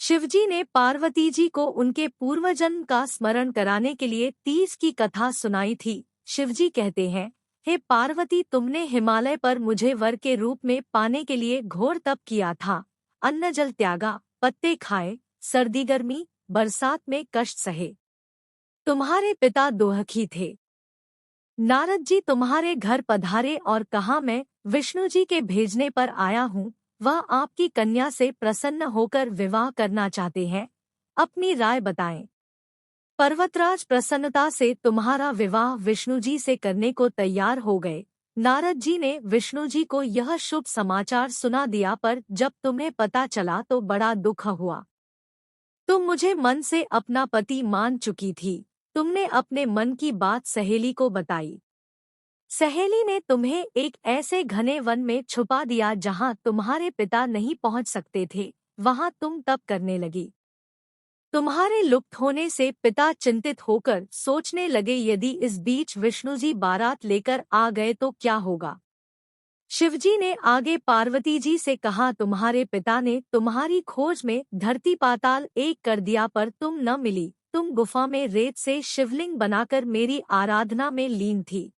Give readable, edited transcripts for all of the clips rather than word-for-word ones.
शिवजी ने पार्वती जी को उनके पूर्वजन्म का स्मरण कराने के लिए तीज की कथा सुनाई थी। शिवजी कहते हैं, हे पार्वती, तुमने हिमालय पर मुझे वर के रूप में पाने के लिए घोर तप किया था। अन्न जल त्यागा, पत्ते खाए, सर्दी गर्मी बरसात में कष्ट सहे। तुम्हारे पिता दोहखी थे। नारद जी तुम्हारे घर पधारे और कहा, मैं विष्णु जी के भेजने पर आया हूँ। वह आपकी कन्या से प्रसन्न होकर विवाह करना चाहते हैं। अपनी राय बताएं। पर्वतराज प्रसन्नता से तुम्हारा विवाह विष्णु जी से करने को तैयार हो गए। नारद जी ने विष्णु जी को यह शुभ समाचार सुना दिया, पर जब तुम्हें पता चला तो बड़ा दुख हुआ। तुम मुझे मन से अपना पति मान चुकी थी। तुमने अपने मन की बात सहेली को बताई। सहेली ने तुम्हें एक ऐसे घने वन में छुपा दिया जहां तुम्हारे पिता नहीं पहुंच सकते थे। वहां तुम तप करने लगी। तुम्हारे लुप्त होने से पिता चिंतित होकर सोचने लगे, यदि इस बीच विष्णु जी बारात लेकर आ गए तो क्या होगा। शिवजी ने आगे पार्वती जी से कहा, तुम्हारे पिता ने तुम्हारी खोज में धरती पाताल एक कर दिया, पर तुम न मिली। तुम गुफा में रेत से शिवलिंग बनाकर मेरी आराधना में लीन थी।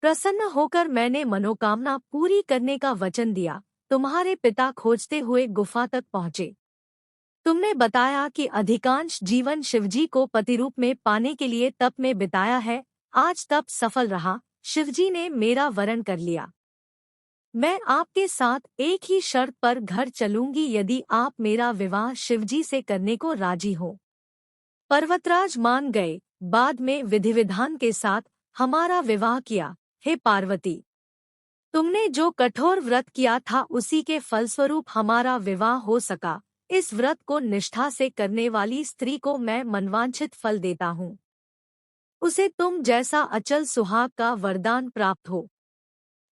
प्रसन्न होकर मैंने मनोकामना पूरी करने का वचन दिया। तुम्हारे पिता खोजते हुए गुफा तक पहुँचे। तुमने बताया कि अधिकांश जीवन शिवजी को पतिरूप में पाने के लिए तप में बिताया है। आज तप सफल रहा। शिवजी ने मेरा वरण कर लिया। मैं आपके साथ एक ही शर्त पर घर चलूंगी, यदि आप मेरा विवाह शिवजी से करने को राजी हो। पर्वतराज मान गए। बाद में विधि विधान के साथ हमारा विवाह किया। हे पार्वती, तुमने जो कठोर व्रत किया था उसी के फलस्वरूप हमारा विवाह हो सका। इस व्रत को निष्ठा से करने वाली स्त्री को मैं मनवांछित फल देता हूँ। उसे तुम जैसा अचल सुहाग का वरदान प्राप्त हो।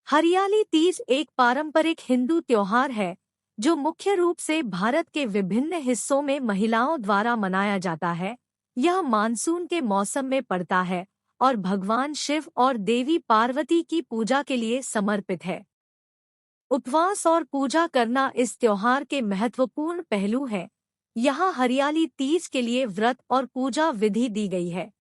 हरियाली तीज एक पारंपरिक हिंदू त्योहार है जो मुख्य रूप से भारत के विभिन्न हिस्सों में महिलाओं द्वारा मनाया जाता है। यह मानसून के मौसम में पड़ता है और भगवान शिव और देवी पार्वती की पूजा के लिए समर्पित है। उपवास और पूजा करना इस त्योहार के महत्वपूर्ण पहलू है। यहाँ हरियाली तीज के लिए व्रत और पूजा विधि दी गई है।